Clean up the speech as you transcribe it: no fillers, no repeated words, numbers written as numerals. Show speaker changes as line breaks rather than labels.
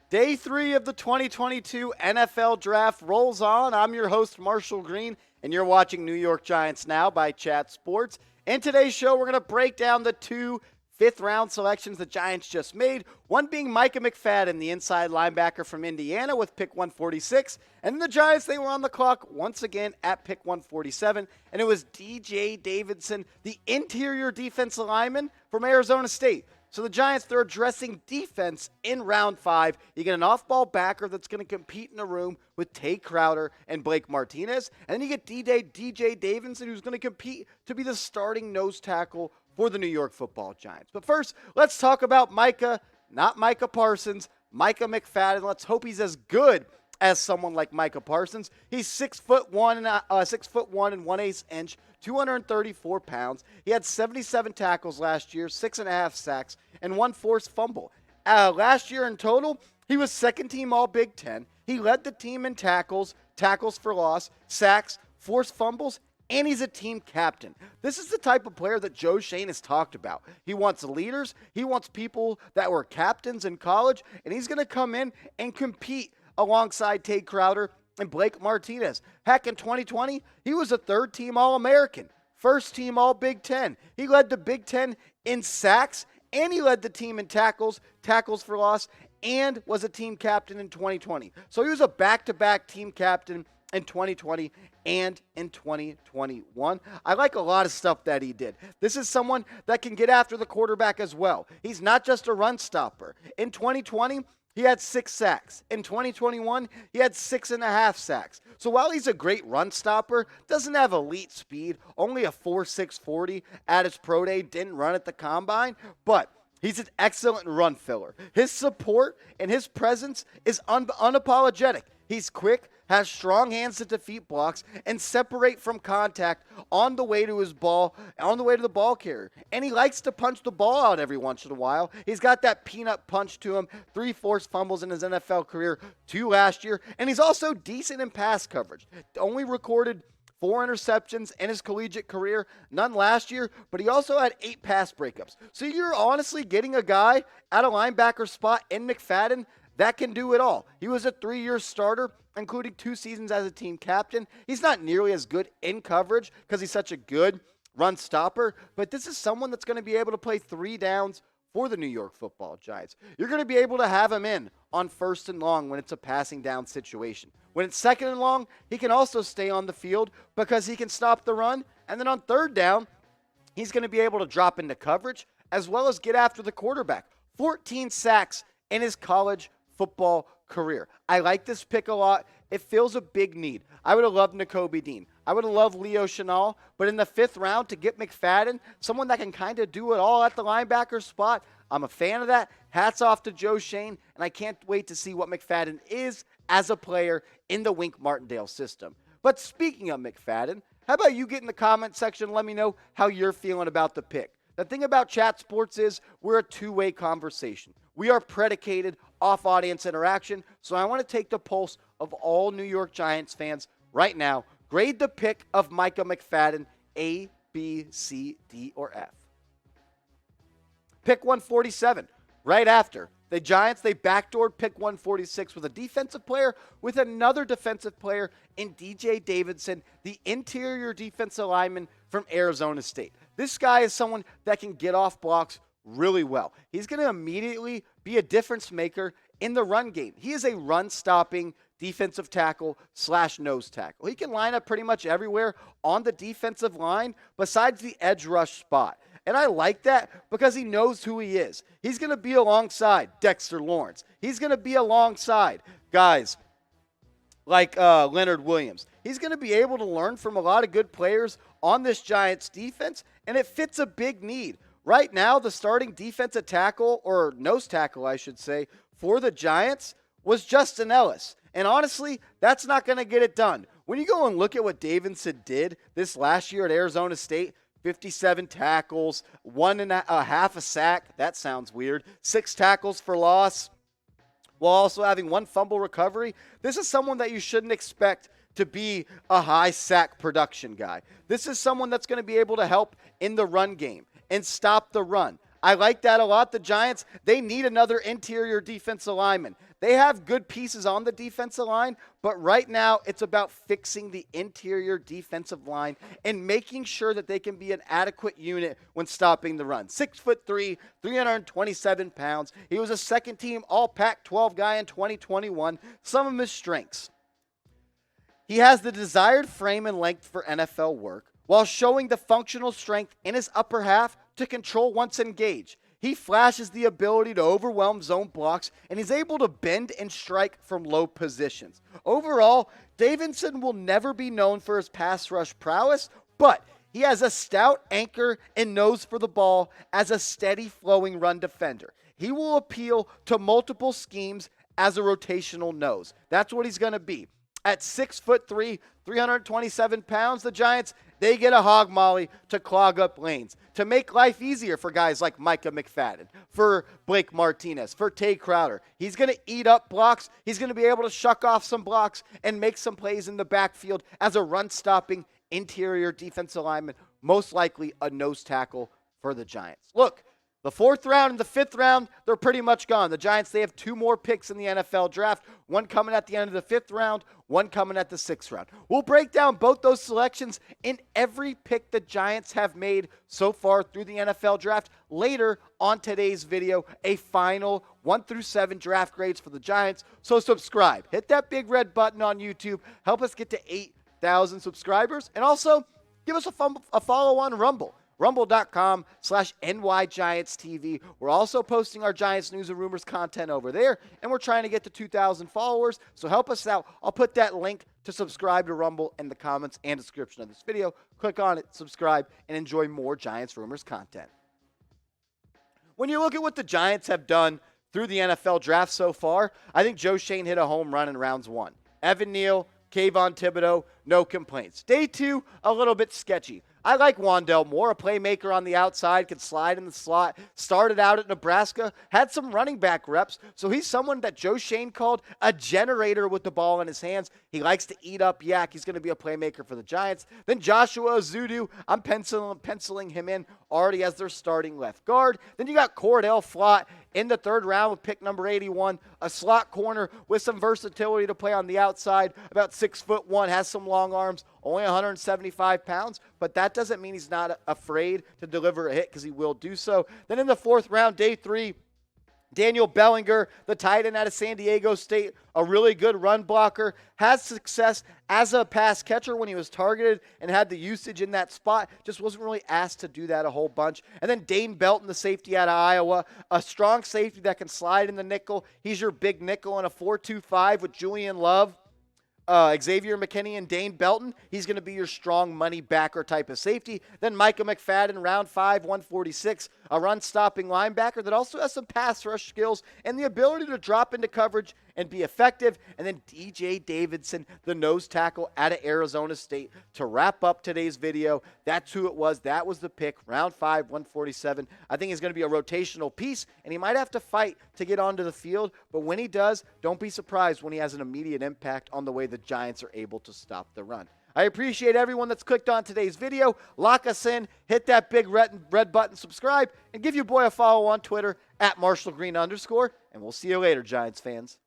Day 3 of the 2022 NFL Draft rolls on. I'm your host, Marshall Green, and you're watching New York Giants Now by Chat Sports. In today's show, we're going to break down the two fifth-round selections the Giants just made, one being Micah McFadden, the inside linebacker from Indiana with pick 146, and then the Giants, they were on the clock once again at pick 147, and it was DJ Davidson, the interior defensive lineman from Arizona State. So the Giants, they're addressing defense in round 5. You get an off-ball backer that's going to compete in a room with Tay Crowder and Blake Martinez. And then you get DJ Davidson, who's going to compete to be the starting nose tackle for the New York Football Giants. But first, let's talk about Micah, not Micah Parsons, Micah McFadden. Let's hope he's as good as someone like Micah Parsons. He's 6'1" and 1/8 inch, 234 pounds. He had 77 tackles last year, 6.5 sacks, and 1 forced fumble. Last year in total, he was second team All Big Ten. He led the team in tackles for loss, sacks, forced fumbles, and he's a team captain. This is the type of player that Joe Schoen has talked about. He wants leaders. He wants people that were captains in college, and he's going to come in and compete alongside Tay Crowder and Blake Martinez. Heck, in 2020, he was a third-team All-American, first-team All-Big Ten. He led the Big Ten in sacks, and he led the team in tackles for loss, and was a team captain in 2020. So he was a back-to-back team captain in 2020 and in 2021. I like a lot of stuff that he did. This is someone that can get after the quarterback as well. He's not just a run stopper. In 2020, he had 6 sacks. In 2021, he had 6.5 sacks. So while he's a great run stopper, doesn't have elite speed, only a 4.6 40 at his pro day, didn't run at the combine, but he's an excellent run filler. His support and his presence is unapologetic. He's quick, has strong hands to defeat blocks, and separate from contact on the way to his ball, on the way to the ball carrier. And he likes to punch the ball out every once in a while. He's got that peanut punch to him, 3 forced fumbles in his NFL career, 2 last year, and he's also decent in pass coverage. Only recorded 4 interceptions in his collegiate career, none last year, but he also had 8 pass breakups. So you're honestly getting a guy at a linebacker spot in McFadden that can do it all. He was a 3-year starter, including 2 seasons as a team captain. He's not nearly as good in coverage because he's such a good run stopper, but this is someone that's going to be able to play 3 downs for the New York Football Giants. You're going to be able to have him in on 1st and long when it's a passing down situation. When it's 2nd and long, he can also stay on the field because he can stop the run. And then on 3rd down, he's going to be able to drop into coverage as well as get after the quarterback. 14 sacks in his college football career. I like this pick a lot. It fills a big need. I would have loved Nakobe Dean. I would have loved Leo Chenal, but in the 5th round to get McFadden, someone that can kind of do it all at the linebacker spot, I'm a fan of that. Hats off to Joe Schoen, and I can't wait to see what McFadden is as a player in the Wink Martindale system. But speaking of McFadden, how about you get in the comment section and let me know how you're feeling about the pick. The thing about Chat Sports is we're a two-way conversation. We are predicated off audience interaction, so I want to take the pulse of all New York Giants fans right now. Grade the pick of Micah McFadden, A, B, C, D, or F. Pick 147, right after. The Giants, they backdoored pick 146 with a defensive player with another defensive player in DJ Davidson, the interior defensive lineman from Arizona State. This guy is someone that can get off blocks really well. He's going to immediately be a difference maker in the run game. He is a run-stopping defensive tackle / nose tackle. He can line up pretty much everywhere on the defensive line besides the edge rush spot. And I like that because he knows who he is. He's going to be alongside Dexter Lawrence. He's going to be alongside guys like Leonard Williams. He's going to be able to learn from a lot of good players on this Giants defense, and it fits a big need. Right now, the starting defensive tackle, or nose tackle, I should say, for the Giants was Justin Ellis. And honestly, that's not going to get it done. When you go and look at what Davidson did this last year at Arizona State, 57 tackles, 1.5 a sack. That sounds weird. 6 tackles for loss, while also having 1 fumble recovery. This is someone that you shouldn't expect to be a high sack production guy. This is someone that's going to be able to help in the run game and stop the run. I like that a lot. The Giants, they need another interior defensive lineman. They have good pieces on the defensive line, but right now it's about fixing the interior defensive line and making sure that they can be an adequate unit when stopping the run. 6'3", 327 pounds. He was a second-team All-Pac-12 guy in 2021. Some of his strengths. He has the desired frame and length for NFL work while showing the functional strength in his upper half to control once engaged. He flashes the ability to overwhelm zone blocks, and he's able to bend and strike from low positions. Overall, Davidson will never be known for his pass rush prowess, but he has a stout anchor and nose for the ball as a steady flowing run defender. He will appeal to multiple schemes as a rotational nose. That's what he's going to be. At 6'3", 327 pounds, the Giants, they get a hog molly to clog up lanes, to make life easier for guys like Micah McFadden, for Blake Martinez, for Tay Crowder. He's going to eat up blocks. He's going to be able to shuck off some blocks and make some plays in the backfield as a run-stopping interior defensive lineman, most likely a nose tackle for the Giants. Look, the 4th round and the 5th round, they're pretty much gone. The Giants, they have 2 more picks in the NFL draft, one coming at the end of the 5th round, one coming at the 6th round. We'll break down both those selections in every pick the Giants have made so far through the NFL draft. Later on today's video, a final 1 through 7 draft grades for the Giants. So subscribe. Hit that big red button on YouTube. Help us get to 8,000 subscribers. And also, give us a follow on Rumble. Rumble.com/NYGiantsTV. We're also posting our Giants news and rumors content over there, and we're trying to get to 2,000 followers, so help us out. I'll put that link to subscribe to Rumble in the comments and description of this video. Click on it, subscribe, and enjoy more Giants rumors content. When you look at what the Giants have done through the NFL draft so far, I think Joe Schoen hit a home run in rounds 1. Evan Neal, Kayvon Thibodeuax, no complaints. Day 2, a little bit sketchy. I like Wan'Dale more, a playmaker on the outside, can slide in the slot, started out at Nebraska, had some running back reps, so he's someone that Joe Schoen called a generator with the ball in his hands. He likes to eat up yak. He's going to be a playmaker for the Giants. Then Joshua Ezeudu, I'm penciling him in already as their starting left guard. Then you got Cordell Flott in the 3rd round with pick number 81, a slot corner with some versatility to play on the outside, about 6'1", has some long arms, only 175 pounds, but that doesn't mean he's not afraid to deliver a hit because he will do so. Then in the 4th round, day 3, Daniel Bellinger, the tight end out of San Diego State, a really good run blocker, has success as a pass catcher when he was targeted and had the usage in that spot. Just wasn't really asked to do that a whole bunch. And then Dane Belton, the safety out of Iowa, a strong safety that can slide in the nickel. He's your big nickel in a 4-2-5 with Julian Love, Xavier McKinney, and Dane Belton. He's going to be your strong money backer type of safety. Then Micah McFadden, round 5, 146, a run-stopping linebacker that also has some pass rush skills and the ability to drop into coverage and be effective. And then DJ Davidson, the nose tackle out of Arizona State. To wrap up today's video, that's who it was. That was the pick, round 5, 147. I think he's going to be a rotational piece, and he might have to fight to get onto the field. But when he does, don't be surprised when he has an immediate impact on the way the Giants are able to stop the run. I appreciate everyone that's clicked on today's video. Lock us in, hit that big red button, subscribe, and give your boy a follow on Twitter @MarshallGreen_. And we'll see you later, Giants fans.